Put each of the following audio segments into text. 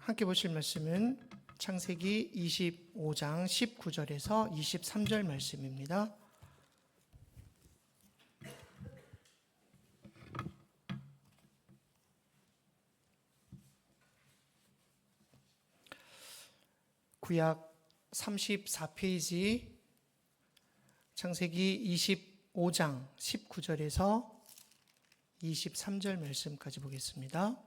함께 보실 말씀은 창세기 25장 19절에서 23절 말씀입니다. 구약 34페이지 창세기 25장 19절에서 23절 말씀까지 보겠습니다.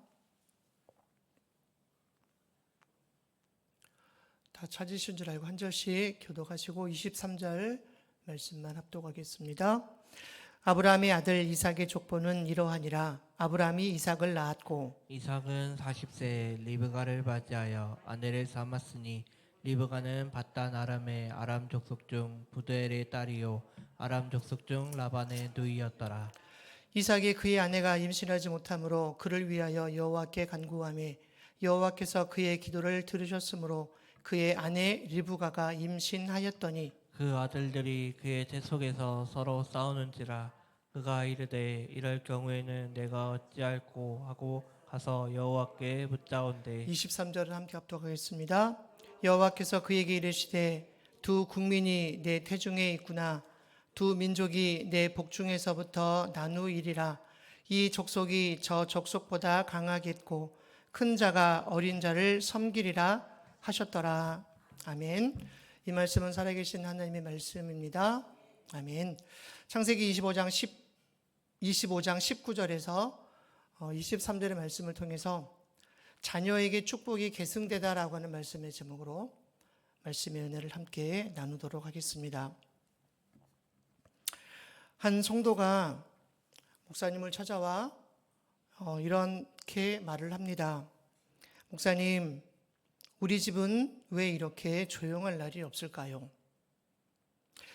다 찾으신 줄 알고 한 절씩 교독하시고 23절 말씀만 합독하겠습니다. 아브라함의 아들 이삭의 족보는 이러하니라. 아브라함이 이삭을 낳았고 이삭은 40세에 리브가를 맞이하여 아내를 삼았으니 리브가는 밧단 아람의 아람 족속 중 부두엘의 딸이요 아람 족속 중 라반의 누이였더라. 이삭이 그의 아내가 임신하지 못하므로 그를 위하여 여호와께 간구하며 여호와께서 그의 기도를 들으셨으므로 그의 아내 리브가가 임신하였더니 그 아들들이 그의 태 속에서 서로 싸우는지라. 그가 이르되 이럴 경우에는 내가 어찌할꼬 하고 가서 여호와께 묻자온대. 23절을 함께 합독하겠습니다. 여호와께서 그에게 이르시되 두 국민이 내 태중에 있구나. 두 민족이 내 복중에서부터 나누이리라. 이 족속이 저 족속보다 강하겠고 큰 자가 어린 자를 섬기리라 하셨더라. 아멘. 이 말씀은 살아계신 하나님의 말씀입니다. 아멘. 창세기 25장 19절에서 23절의 말씀을 통해서 자녀에게 축복이 계승되다라고 하는 말씀의 제목으로 말씀의 은혜를 함께 나누도록 하겠습니다. 한 성도가 목사님을 찾아와 이렇게 말을 합니다. 목사님, 우리 집은 왜 이렇게 조용할 날이 없을까요?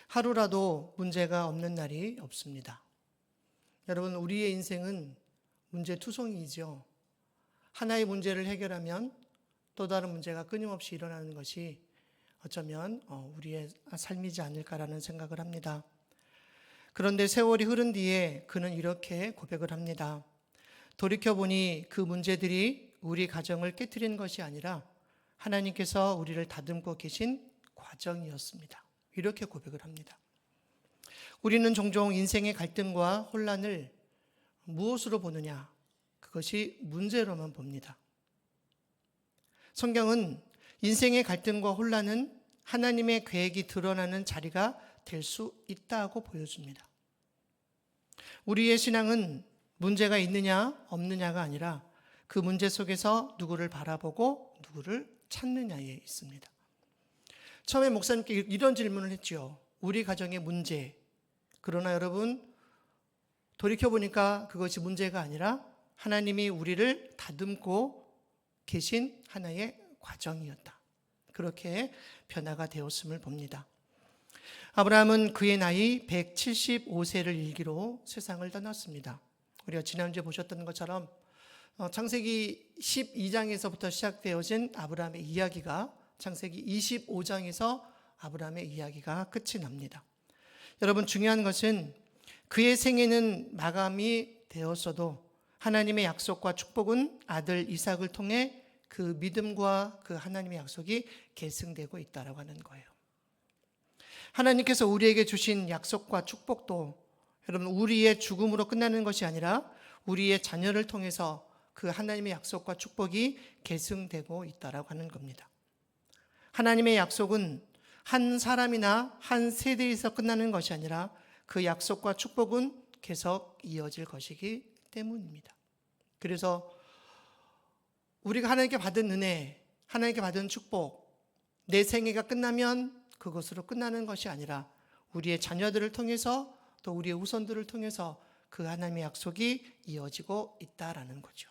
하루라도 문제가 없는 날이 없습니다. 여러분, 우리의 인생은 문제투성이죠. 하나의 문제를 해결하면 또 다른 문제가 끊임없이 일어나는 것이 어쩌면 우리의 삶이지 않을까라는 생각을 합니다. 그런데 세월이 흐른 뒤에 그는 이렇게 고백을 합니다. 돌이켜보니 그 문제들이 우리 가정을 깨트린 것이 아니라 하나님께서 우리를 다듬고 계신 과정이었습니다. 이렇게 고백을 합니다. 우리는 종종 인생의 갈등과 혼란을 무엇으로 보느냐? 그것이 문제로만 봅니다. 성경은 인생의 갈등과 혼란은 하나님의 계획이 드러나는 자리가 될 수 있다고 보여줍니다. 우리의 신앙은 문제가 있느냐 없느냐가 아니라 그 문제 속에서 누구를 바라보고 누구를 찾느냐에 있습니다. 처음에 목사님께 이런 질문을 했죠. 우리 가정의 문제. 그러나 여러분, 돌이켜보니까 그것이 문제가 아니라 하나님이 우리를 다듬고 계신 하나의 과정이었다. 그렇게 변화가 되었음을 봅니다. 아브라함은 그의 나이 175세를 일기로 세상을 떠났습니다. 우리가 지난주에 보셨던 것처럼 창세기 12장에서부터 시작되어진 아브라함의 이야기가 창세기 25장에서 아브라함의 이야기가 끝이 납니다. 여러분, 중요한 것은 그의 생애는 마감이 되었어도 하나님의 약속과 축복은 아들 이삭을 통해 그 믿음과 그 하나님의 약속이 계승되고 있다고 하는 거예요. 하나님께서 우리에게 주신 약속과 축복도 여러분 우리의 죽음으로 끝나는 것이 아니라 우리의 자녀를 통해서 그 하나님의 약속과 축복이 계승되고 있다고 하는 겁니다. 하나님의 약속은 한 사람이나 한 세대에서 끝나는 것이 아니라 그 약속과 축복은 계속 이어질 것이기 때문입니다. 그래서 우리가 하나님께 받은 은혜, 하나님께 받은 축복, 내 생애가 끝나면 그것으로 끝나는 것이 아니라 우리의 자녀들을 통해서 또 우리의 후손들을 통해서 그 하나님의 약속이 이어지고 있다라는 거죠.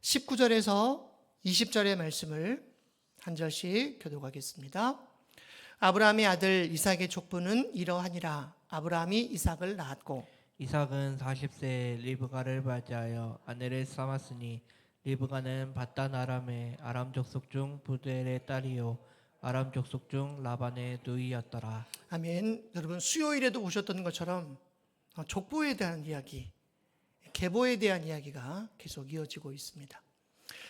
19절에서 20절의 말씀을 한 절씩 교독하겠습니다. 아브라함의 아들 이삭의 족보는 이러하니라. 아브라함이 이삭을 낳았고 이삭은 40세에 리브가를 맞이하여 아내를 삼았으니 리브가는 밧단 아람의 아람 족속 중 부두엘의 딸이요 아람 족속 중 라반의 누이였더라. 아멘. 여러분, 수요일에도 보셨던 것처럼 족보에 대한 이야기, 계보에 대한 이야기가 계속 이어지고 있습니다.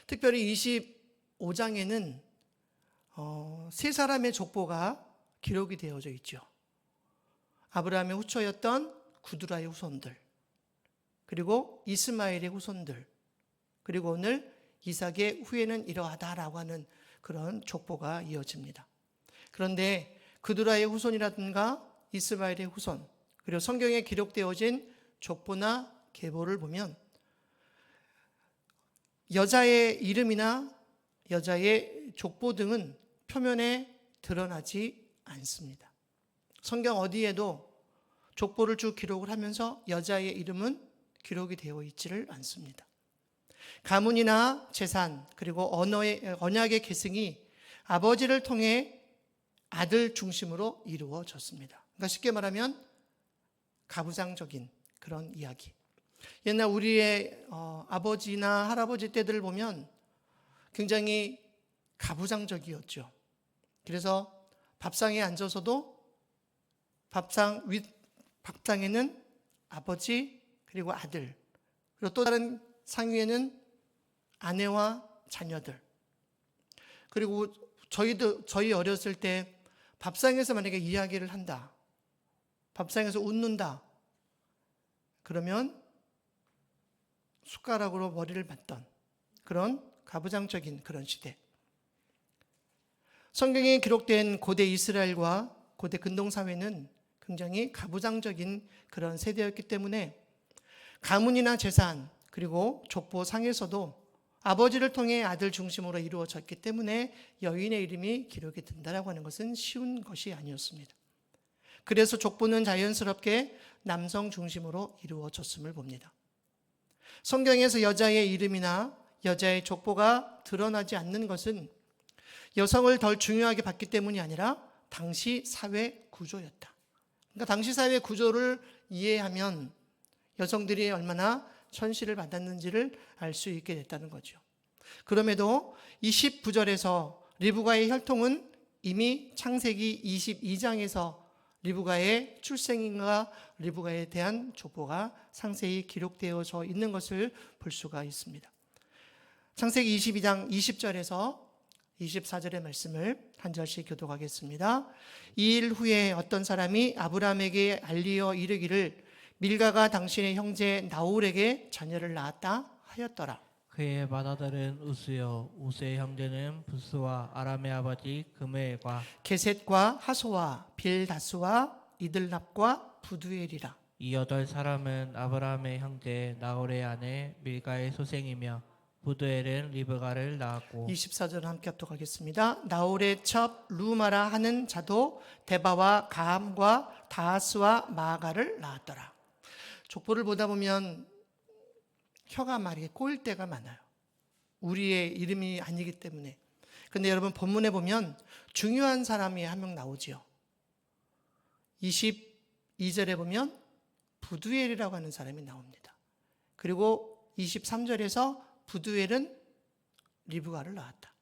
특별히 25장에는 세 사람의 족보가 기록이 되어져 있죠. 아브라함의 후처였던 구두라의 후손들, 그리고 이스마엘의 후손들, 그리고 오늘 이삭의 후예는 이러하다라고 하는 그런 족보가 이어집니다. 그런데 구두라의 후손이라든가 이스마엘의 후손, 그리고 성경에 기록되어진 족보나 계보를 보면 여자의 이름이나 여자의 족보 등은 표면에 드러나지 않습니다. 성경 어디에도 족보를 쭉 기록을 하면서 여자의 이름은 기록이 되어 있지를 않습니다. 가문이나 재산, 그리고 언약의 계승이 아버지를 통해 아들 중심으로 이루어졌습니다. 그러니까 쉽게 말하면 가부장적인 그런 이야기. 옛날 우리의 아버지나 할아버지 때들을 보면 굉장히 가부장적이었죠. 그래서 밥상에 앉아서도 밥상에는 아버지 그리고 아들, 그리고 또 다른 상위에는 아내와 자녀들. 그리고 저희 어렸을 때 밥상에서 만약에 이야기를 한다, 밥상에서 웃는다, 그러면 숟가락으로 머리를 맞던 그런 가부장적인 그런 시대. 성경에 기록된 고대 이스라엘과 고대 근동사회는 굉장히 가부장적인 그런 세대였기 때문에 가문이나 재산, 그리고 족보상에서도 아버지를 통해 아들 중심으로 이루어졌기 때문에 여인의 이름이 기록이 된다라고 하는 것은 쉬운 것이 아니었습니다. 그래서 족보는 자연스럽게 남성 중심으로 이루어졌음을 봅니다. 성경에서 여자의 이름이나 여자의 족보가 드러나지 않는 것은 여성을 덜 중요하게 봤기 때문이 아니라 당시 사회 구조였다. 그러니까 당시 사회 구조를 이해하면 여성들이 얼마나 천시를 받았는지를 알 수 있게 됐다는 거죠. 그럼에도 29절에서 리브가의 혈통은 이미 창세기 22장에서 리브가의 출생인과 리브가에 대한 족보가 상세히 기록되어져 있는 것을 볼 수가 있습니다. 창세기 22장 20절에서 24절의 말씀을 한 절씩 교독하겠습니다. 이 일 후에 어떤 사람이 아브라함에게 알리어 이르기를 밀가가 당신의 형제 나홀에게 자녀를 낳았다 하였더라. 그의 맏아들은 우스요 우스의 형제는 부스와 아람의 아버지 그므엘과 게셋과 하소와 빌다스와 이들납과 부두엘이라. 이 8사람은 아브라함의 형제 나홀의 아내 밀가의 소생이며 부두엘은 리브가를 낳았고 24절 함께 합독하겠습니다. 나홀의 첩 루마라 하는 자도 데바와 가함과 다하스와 마아가를 낳았더라. 족보를 보다 보면 혀가 말이 꼬일 때가 많아요. 우리의 이름이 아니기 때문에. 근데 여러분 본문에 보면 중요한 사람이 한 명 나오지요. 22절에 보면 부두엘이라고 하는 사람이 나옵니다. 그리고 23절에서 부두엘은 리브가를 낳았다.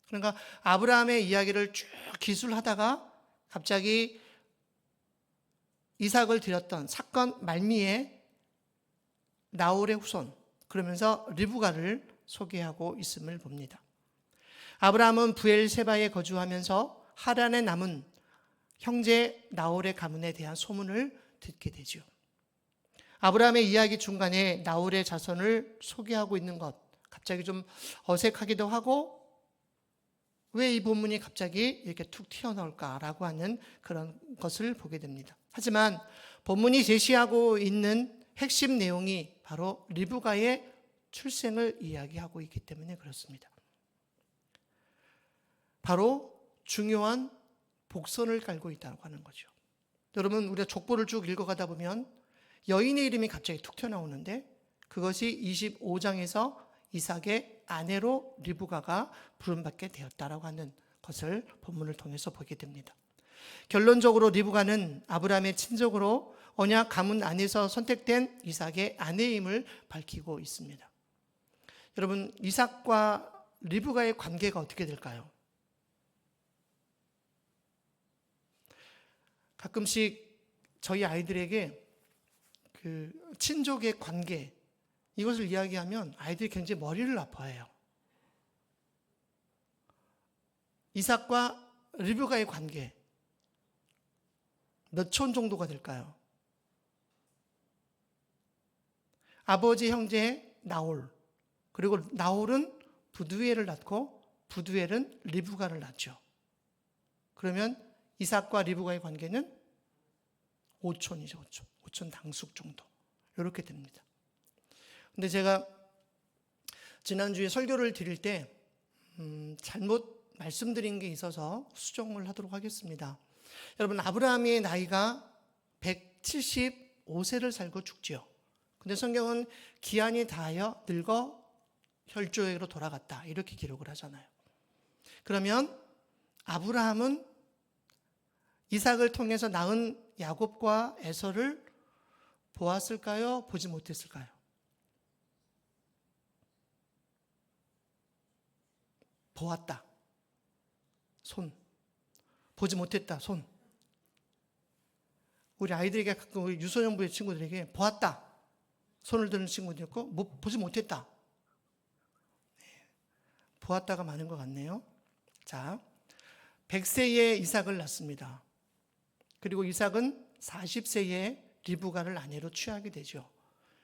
그러니까 아브라함의 이야기를 쭉 기술하다가 갑자기 이삭을 드렸던 사건 말미에 나홀의 후손, 그러면서 리브가를 소개하고 있음을 봅니다. 아브라함은 부엘세바에 거주하면서 하란에 남은 형제 나홀의 가문에 대한 소문을 듣게 되죠. 아브라함의 이야기 중간에 나홀의 자손을 소개하고 있는 것, 갑자기 좀 어색하기도 하고 왜 이 본문이 갑자기 이렇게 툭 튀어나올까라고 하는 그런 것을 보게 됩니다. 하지만 본문이 제시하고 있는 핵심 내용이 바로 리브가의 출생을 이야기하고 있기 때문에 그렇습니다. 바로 중요한 복선을 깔고 있다고 하는 거죠. 여러분, 우리가 족보를 쭉 읽어가다 보면 여인의 이름이 갑자기 툭 튀어나오는데 그것이 25장에서 이삭의 아내로 리브가가 부름받게 되었다라고 하는 것을 본문을 통해서 보게 됩니다. 결론적으로 리브가는 아브라함의 친족으로 언약 가문 안에서 선택된 이삭의 아내임을 밝히고 있습니다. 여러분, 이삭과 리브가의 관계가 어떻게 될까요? 가끔씩 저희 아이들에게 그 친족의 관계, 이것을 이야기하면 아이들이 굉장히 머리를 아파해요. 이삭과 리브가의 관계 몇 촌 정도가 될까요? 아버지 형제 나홀, 그리고 나홀은 부두엘을 낳고 부두엘은 리브가를 낳죠. 그러면 이삭과 리브가의 관계는 5촌이죠. 5촌 당숙 정도 이렇게 됩니다. 근데 제가 지난주에 설교를 드릴 때 잘못 말씀드린 게 있어서 수정을 하도록 하겠습니다. 여러분, 아브라함의 나이가 175세를 살고 죽지요. 근데 성경은 기한이 다하여 늙어 혈조에게로 돌아갔다 이렇게 기록을 하잖아요. 그러면 아브라함은 이삭을 통해서 낳은 야곱과 에서를 보았을까요? 보지 못했을까요? 보았다. 손. 보지 못했다. 손. 우리 아이들에게 가끔 우리 유소년부의 친구들에게 보았다. 손을 드는 친구도 있고 보지 못했다. 보았다가 많은 것 같네요. 자, 100세에 이삭을 낳습니다. 그리고 이삭은 40세에 리브가를 아내로 취하게 되죠.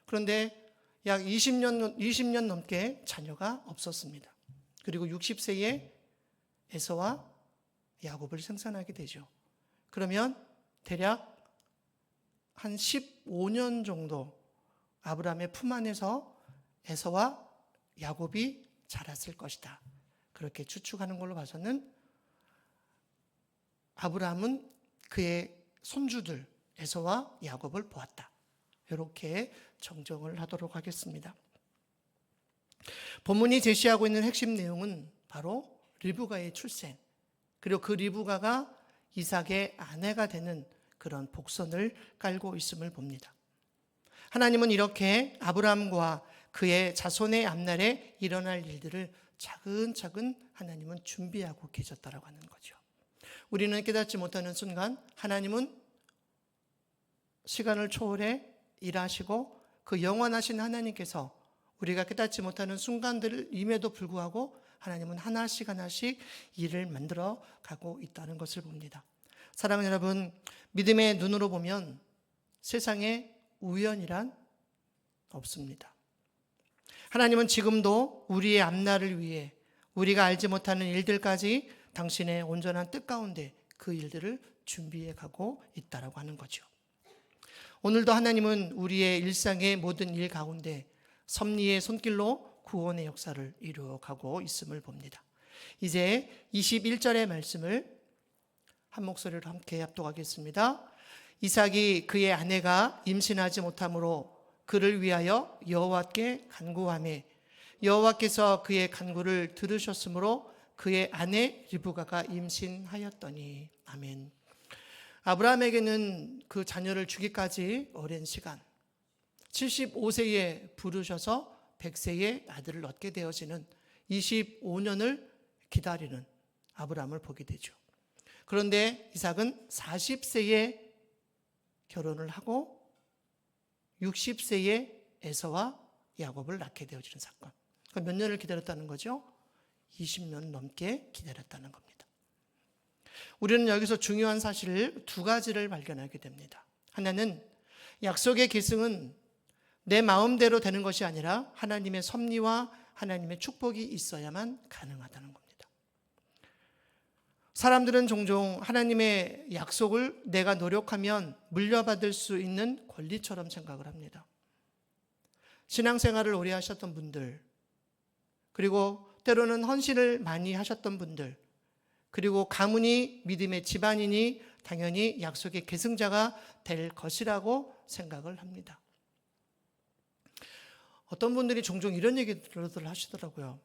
그런데 약 20년 넘게 자녀가 없었습니다. 그리고 60세에 에서와 야곱을 생산하게 되죠. 그러면 대략 한 15년 정도 아브라함의 품 안에서 에서와 야곱이 자랐을 것이다. 그렇게 추측하는 걸로 봐서는 아브라함은 그의 손주들 에서와 야곱을 보았다. 이렇게 정정을 하도록 하겠습니다. 본문이 제시하고 있는 핵심 내용은 바로 리브가의 출생, 그리고 그 리브가가 이삭의 아내가 되는 그런 복선을 깔고 있음을 봅니다. 하나님은 이렇게 아브라함과 그의 자손의 앞날에 일어날 일들을 차근차근 하나님은 준비하고 계셨다라고 하는 거죠. 우리는 깨닫지 못하는 순간 하나님은 시간을 초월해 일하시고 그 영원하신 하나님께서 우리가 깨닫지 못하는 순간들임에도 불구하고 하나님은 하나씩 하나씩 일을 만들어 가고 있다는 것을 봅니다. 사랑하는 여러분, 믿음의 눈으로 보면 세상에 우연이란 없습니다. 하나님은 지금도 우리의 앞날을 위해 우리가 알지 못하는 일들까지 당신의 온전한 뜻 가운데 그 일들을 준비해 가고 있다라고 하는 거죠. 오늘도 하나님은 우리의 일상의 모든 일 가운데 섭리의 손길로 구원의 역사를 이루어가고 있음을 봅니다. 이제 21절의 말씀을 한 목소리로 함께 합독하겠습니다. 이삭이 그의 아내가 임신하지 못함으로 그를 위하여 여호와께 간구하매 여호와께서 그의 간구를 들으셨으므로 그의 아내 리브가가 임신하였더니. 아멘. 아브라함에게는 그 자녀를 주기까지 오랜 시간, 75세에 부르셔서 100세에 아들을 얻게 되어지는 25년을 기다리는 아브라함을 보게 되죠. 그런데 이삭은 40세에 결혼을 하고 60세에 에서와 야곱을 낳게 되어지는 사건. 몇 년을 기다렸다는 거죠? 20년 넘게 기다렸다는 겁니다. 우리는 여기서 중요한 사실 두 가지를 발견하게 됩니다. 하나는 약속의 계승은 내 마음대로 되는 것이 아니라 하나님의 섭리와 하나님의 축복이 있어야만 가능하다는 겁니다. 사람들은 종종 하나님의 약속을 내가 노력하면 물려받을 수 있는 권리처럼 생각을 합니다. 신앙생활을 오래 하셨던 분들, 그리고 때로는 헌신을 많이 하셨던 분들, 그리고 가문이 믿음의 집안이니 당연히 약속의 계승자가 될 것이라고 생각을 합니다. 어떤 분들이 종종 이런 얘기들을 하시더라고요.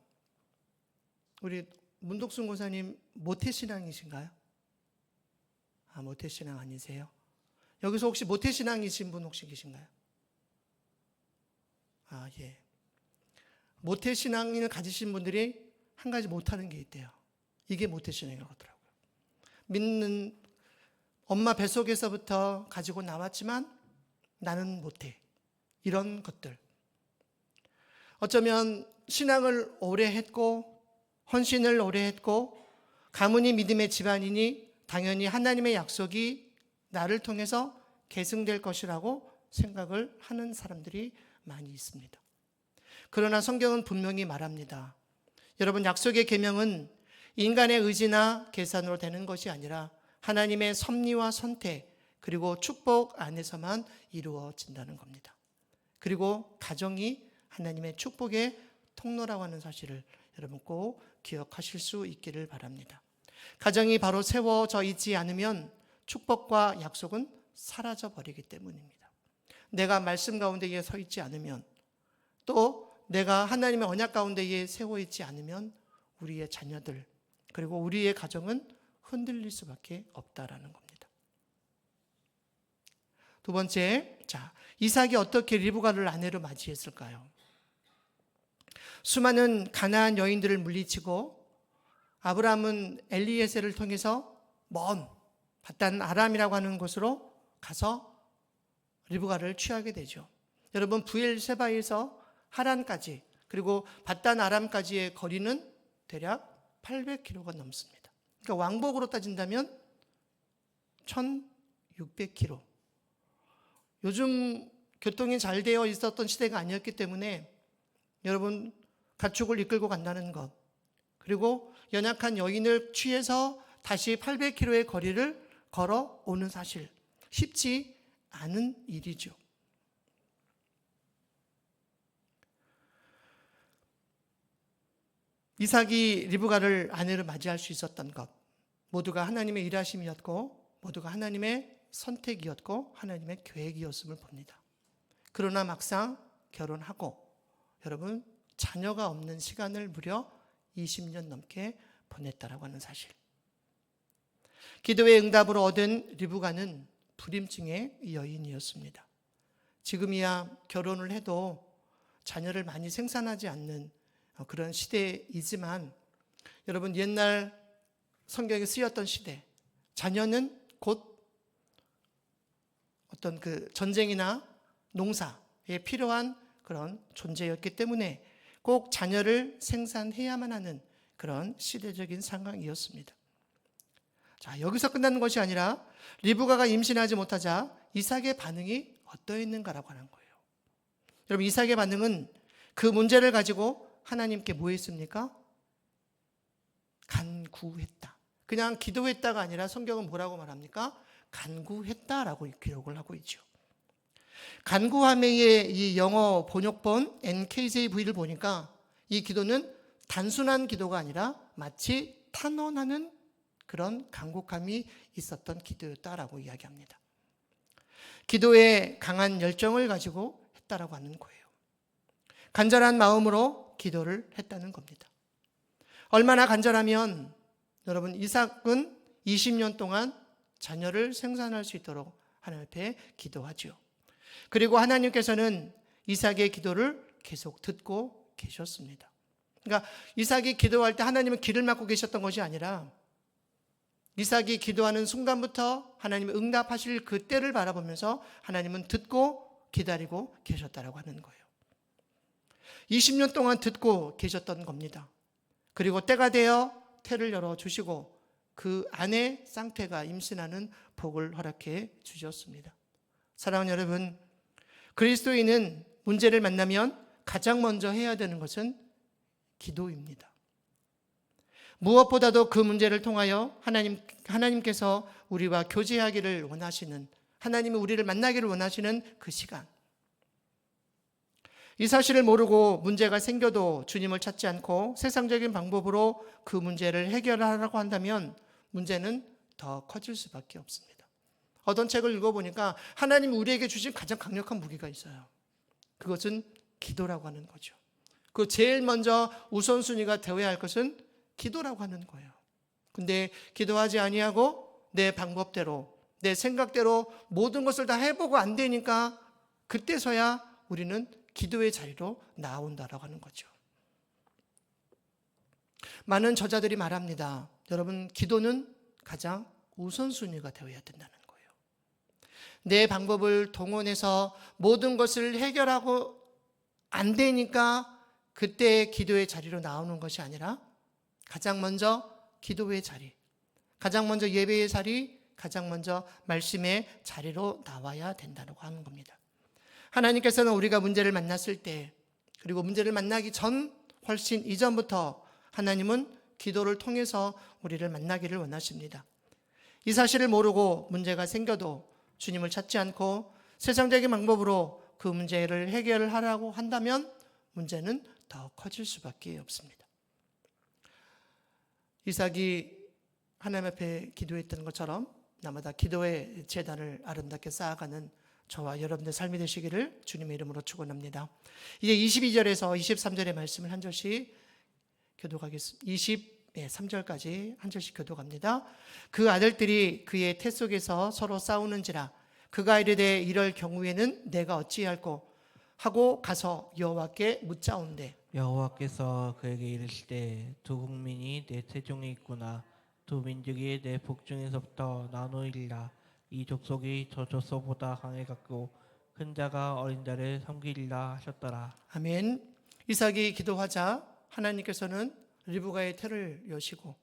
우리 문독순 고사님 모태신앙이신가요? 모태신앙 아니세요? 여기서 혹시 모태신앙이신 분 혹시 계신가요? 예. 모태신앙을 가지신 분들이 한 가지 못하는 게 있대요. 이게 모태신앙이라고 하더라고요. 믿는 엄마 뱃속에서부터 가지고 나왔지만 나는 못해. 이런 것들. 어쩌면 신앙을 오래 했고 헌신을 오래 했고 가문이 믿음의 집안이니 당연히 하나님의 약속이 나를 통해서 계승될 것이라고 생각을 하는 사람들이 많이 있습니다. 그러나 성경은 분명히 말합니다. 여러분, 약속의 계명은 인간의 의지나 계산으로 되는 것이 아니라 하나님의 섭리와 선택 그리고 축복 안에서만 이루어진다는 겁니다. 그리고 가정이 하나님의 축복의 통로라고 하는 사실을 여러분 꼭 기억하실 수 있기를 바랍니다. 가정이 바로 세워져 있지 않으면 축복과 약속은 사라져 버리기 때문입니다. 내가 말씀 가운데에 서 있지 않으면, 또 내가 하나님의 언약 가운데에 세워 있지 않으면 우리의 자녀들 그리고 우리의 가정은 흔들릴 수밖에 없다라는 겁니다. 두 번째, 이삭이 어떻게 리브가를 아내로 맞이했을까요? 수많은 가나안 여인들을 물리치고 아브라함은 엘리에셀을 통해서 먼 바단 아람이라고 하는 곳으로 가서 리브가를 취하게 되죠. 여러분, 브엘세바에서 하란까지 그리고 바단 아람까지의 거리는 대략 800km가 넘습니다. 그러니까 왕복으로 따진다면 1600km. 요즘 교통이 잘 되어 있었던 시대가 아니었기 때문에 여러분, 가축을 이끌고 간다는 것, 그리고 연약한 여인을 취해서 다시 800km의 거리를 걸어오는 사실, 쉽지 않은 일이죠. 이삭이 리브가를 아내로 맞이할 수 있었던 것, 모두가 하나님의 일하심이었고 모두가 하나님의 선택이었고 하나님의 계획이었음을 봅니다. 그러나 막상 결혼하고 여러분, 자녀가 없는 시간을 무려 20년 넘게 보냈다라고 하는 사실. 기도의 응답으로 얻은 리브가는 불임증의 여인이었습니다. 지금이야 결혼을 해도 자녀를 많이 생산하지 않는 그런 시대이지만 여러분, 옛날 성경에 쓰였던 시대, 자녀는 곧 어떤 그 전쟁이나 농사에 필요한 그런 존재였기 때문에 꼭 자녀를 생산해야만 하는 그런 시대적인 상황이었습니다. 여기서 끝나는 것이 아니라 리브가가 임신하지 못하자 이삭의 반응이 어떠했는가라고 하는 거예요. 여러분, 이삭의 반응은 그 문제를 가지고 하나님께 뭐 했습니까? 간구했다. 그냥 기도했다가 아니라 성경은 뭐라고 말합니까? 간구했다라고 기록을 하고 있죠. 간구함의 이 영어 번역본 NKJV를 보니까 이 기도는 단순한 기도가 아니라 마치 탄원하는 그런 간곡함이 있었던 기도였다라고 이야기합니다. 기도에 강한 열정을 가지고 했다라고 하는 거예요. 간절한 마음으로 기도를 했다는 겁니다. 얼마나 간절하면 여러분, 이삭은 20년 동안 자녀를 생산할 수 있도록 하나님 앞에 기도하죠. 그리고 하나님께서는 이삭의 기도를 계속 듣고 계셨습니다. 그러니까 이삭이 기도할 때 하나님은 귀를 막고 계셨던 것이 아니라 이삭이 기도하는 순간부터 하나님이 응답하실 그 때를 바라보면서 하나님은 듣고 기다리고 계셨다라고 하는 거예요. 20년 동안 듣고 계셨던 겁니다. 그리고 때가 되어 태를 열어주시고 그 안에 쌍태가 임신하는 복을 허락해 주셨습니다. 사랑하는 여러분, 그리스도인은 문제를 만나면 가장 먼저 해야 되는 것은 기도입니다. 무엇보다도 그 문제를 통하여 하나님께서 우리와 교제하기를 원하시는, 하나님이 우리를 만나기를 원하시는 그 시간, 이 사실을 모르고 문제가 생겨도 주님을 찾지 않고 세상적인 방법으로 그 문제를 해결하려고 한다면 문제는 더 커질 수밖에 없습니다. 어떤 책을 읽어보니까 하나님이 우리에게 주신 가장 강력한 무기가 있어요. 그것은 기도라고 하는 거죠. 그 제일 먼저 우선순위가 되어야 할 것은 기도라고 하는 거예요. 근데 기도하지 아니하고 내 방법대로, 내 생각대로 모든 것을 다 해보고 안 되니까 그때서야 우리는 기도의 자리로 나온다라고 하는 거죠. 많은 저자들이 말합니다. 여러분, 기도는 가장 우선순위가 되어야 된다는 거예요. 내 방법을 동원해서 모든 것을 해결하고 안 되니까 그때 기도의 자리로 나오는 것이 아니라 가장 먼저 기도의 자리, 가장 먼저 예배의 자리, 가장 먼저 말씀의 자리로 나와야 된다고 하는 겁니다. 하나님께서는 우리가 문제를 만났을 때, 그리고 문제를 만나기 전 훨씬 이전부터 하나님은 기도를 통해서 우리를 만나기를 원하십니다. 이 사실을 모르고 문제가 생겨도 주님을 찾지 않고 세상적인 방법으로 그 문제를 해결하려고 한다면 문제는 더 커질 수밖에 없습니다. 이삭이 하나님 앞에 기도했던 것처럼 날마다 기도의 제단을 아름답게 쌓아가는 저와 여러분의 삶이 되시기를 주님의 이름으로 축원합니다. 이제 22절에서 23절의 말씀을 한 절씩 교독하겠습니다. 23절까지 한 절씩 교독합니다. 그 아들들이 그의 태 속에서 서로 싸우는지라 그가 이르되 이럴 경우에는 내가 어찌할꼬 하고 가서 여호와께 묻자온대. 여호와께서 그에게 이르시되 두 국민이 내 태중에 있구나. 두 민족이 내 복중에서부터 나누리라. 이 족속이 저 족속보다 강해갖고 큰 자가 어린 자를 섬기리라 하셨더라. 아멘. 이삭이 기도하자 하나님께서는 리브가의 태를 여시고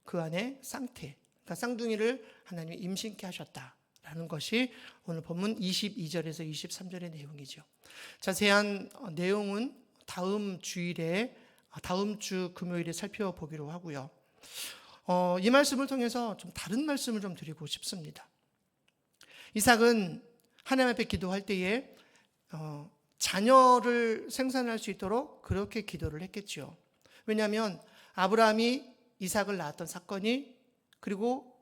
그 안에 쌍태, 그러니까 쌍둥이를 하나님이 임신케 하셨다라는 것이 오늘 본문 22절에서 23절의 내용이죠. 자세한 내용은 다음 주 금요일에 살펴보기로 하고요. 이 말씀을 통해서 좀 다른 말씀을 좀 드리고 싶습니다. 이삭은 하나님 앞에 기도할 때에 자녀를 생산할 수 있도록 그렇게 기도를 했겠지요. 왜냐하면 아브라함이 이삭을 낳았던 사건이, 그리고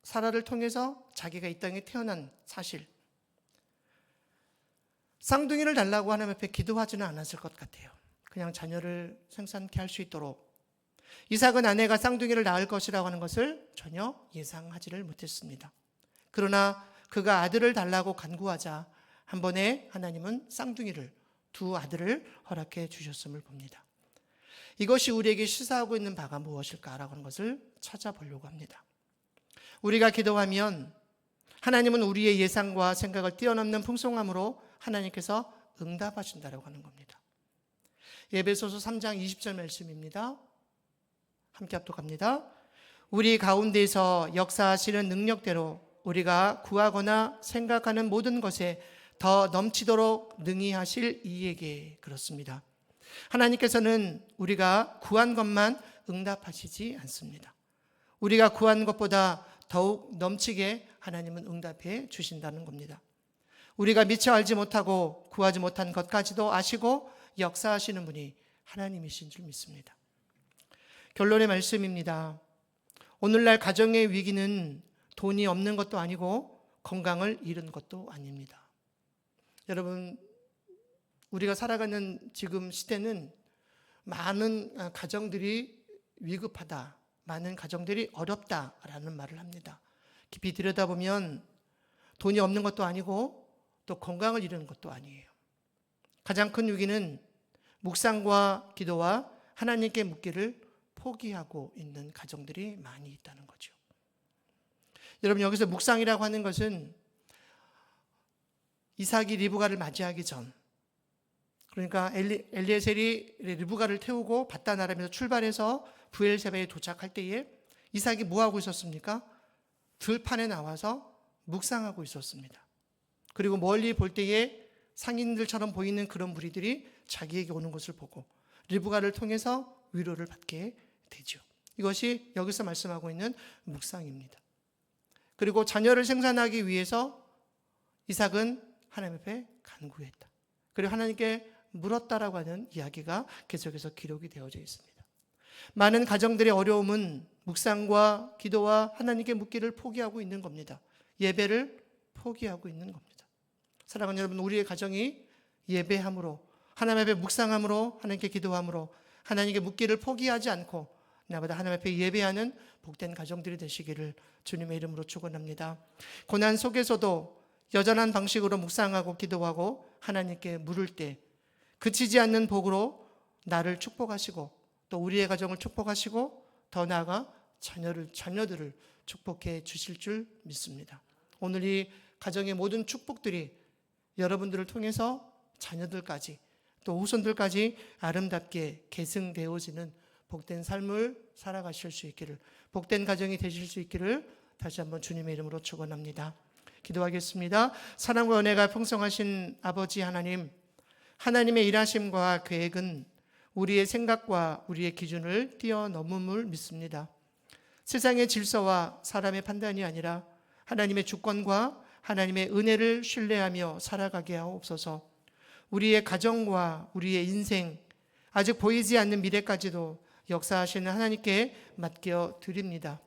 사라를 통해서 자기가 이 땅에 태어난 사실, 쌍둥이를 달라고 하나님 앞에 기도하지는 않았을 것 같아요. 그냥 자녀를 생산케 할 수 있도록. 이삭은 아내가 쌍둥이를 낳을 것이라고 하는 것을 전혀 예상하지를 못했습니다. 그러나 그가 아들을 달라고 간구하자 한 번에 하나님은 쌍둥이를, 두 아들을 허락해 주셨음을 봅니다. 이것이 우리에게 시사하고 있는 바가 무엇일까라고 하는 것을 찾아보려고 합니다. 우리가 기도하면 하나님은 우리의 예상과 생각을 뛰어넘는 풍성함으로 하나님께서 응답하신다라고 하는 겁니다. 에베소서 3장 20절 말씀입니다. 함께 합독합니다. 우리 가운데서 역사하시는 능력대로 우리가 구하거나 생각하는 모든 것에 더 넘치도록 능히 하실 이에게. 그렇습니다. 하나님께서는 우리가 구한 것만 응답하시지 않습니다. 우리가 구한 것보다 더욱 넘치게 하나님은 응답해 주신다는 겁니다. 우리가 미처 알지 못하고 구하지 못한 것까지도 아시고 역사하시는 분이 하나님이신 줄 믿습니다. 결론의 말씀입니다. 오늘날 가정의 위기는 돈이 없는 것도 아니고 건강을 잃은 것도 아닙니다. 여러분, 우리가 살아가는 지금 시대는 많은 가정들이 위급하다, 많은 가정들이 어렵다라는 말을 합니다. 깊이 들여다보면 돈이 없는 것도 아니고 또 건강을 잃은 것도 아니에요. 가장 큰 위기는 묵상과 기도와 하나님께 묻기를 포기하고 있는 가정들이 많이 있다는 거죠. 여러분, 여기서 묵상이라고 하는 것은 이삭이 리브가를 맞이하기 전, 그러니까 엘리에셀이 리브가를 태우고 바단 아람에서 출발해서 브엘세바에 도착할 때에 이삭이 뭐 하고 있었습니까? 들판에 나와서 묵상하고 있었습니다. 그리고 멀리 볼 때에 상인들처럼 보이는 그런 무리들이 자기에게 오는 것을 보고 리브가를 통해서 위로를 받게 되죠. 이것이 여기서 말씀하고 있는 묵상입니다. 그리고 자녀를 생산하기 위해서 이삭은 하나님 앞에 간구했다. 그리고 하나님께 물었다라고 하는 이야기가 계속해서 기록이 되어져 있습니다. 많은 가정들의 어려움은 묵상과 기도와 하나님께 묻기를 포기하고 있는 겁니다. 예배를 포기하고 있는 겁니다. 사랑하는 여러분, 우리의 가정이 예배함으로, 하나님 앞에 묵상함으로, 하나님께 기도함으로 하나님께 묻기를 포기하지 않고 나보다 하나님 앞에 예배하는 복된 가정들이 되시기를 주님의 이름으로 축원합니다. 고난 속에서도 여전한 방식으로 묵상하고 기도하고 하나님께 물을 때 그치지 않는 복으로 나를 축복하시고 또 우리의 가정을 축복하시고 더 나아가 자녀들을 축복해 주실 줄 믿습니다. 오늘 이 가정의 모든 축복들이 여러분들을 통해서 자녀들까지 또 후손들까지 아름답게 계승되어지는 복된 삶을 살아가실 수 있기를, 복된 가정이 되실 수 있기를 다시 한번 주님의 이름으로 축원합니다. 기도하겠습니다. 사랑과 은혜가 풍성하신 아버지 하나님, 하나님의 일하심과 계획은 우리의 생각과 우리의 기준을 뛰어넘음을 믿습니다. 세상의 질서와 사람의 판단이 아니라 하나님의 주권과 하나님의 은혜를 신뢰하며 살아가게 하옵소서. 우리의 가정과 우리의 인생, 아직 보이지 않는 미래까지도 역사하시는 하나님께 맡겨 드립니다.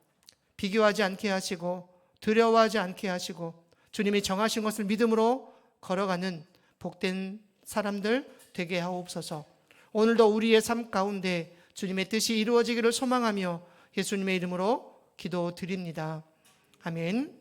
비교하지 않게 하시고 두려워하지 않게 하시고 주님이 정하신 것을 믿음으로 걸어가는 복된 사람들 되게 하옵소서. 오늘도 우리의 삶 가운데 주님의 뜻이 이루어지기를 소망하며 예수님의 이름으로 기도드립니다. 아멘.